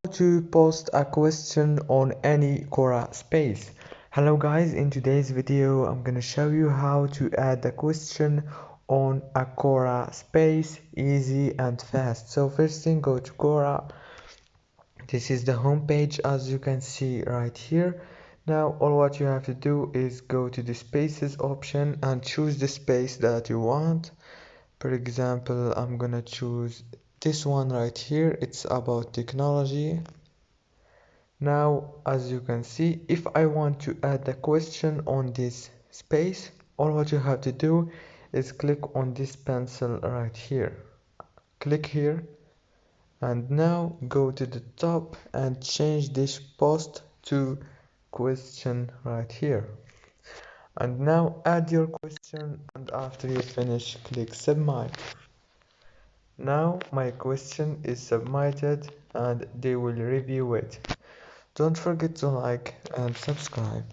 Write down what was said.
To post a question on any Quora space. Hello guys, in today's video I'm gonna show you how to add a question on a Quora space easy and fast. So first thing, go to Quora. This is the home page as you can see right here. Now all what you have to do is go to the spaces option and choose the space that you want. For example, I'm gonna choose this one right here. It's about technology. Now, as you can see, if I want to add a question on this space, all what you have to do is click on this pencil right here. Click here and now go to the top and change this post to question right here. And now add your question, and after you finish, click submit. Now my question is submitted and they will review it. Don't forget to like and subscribe.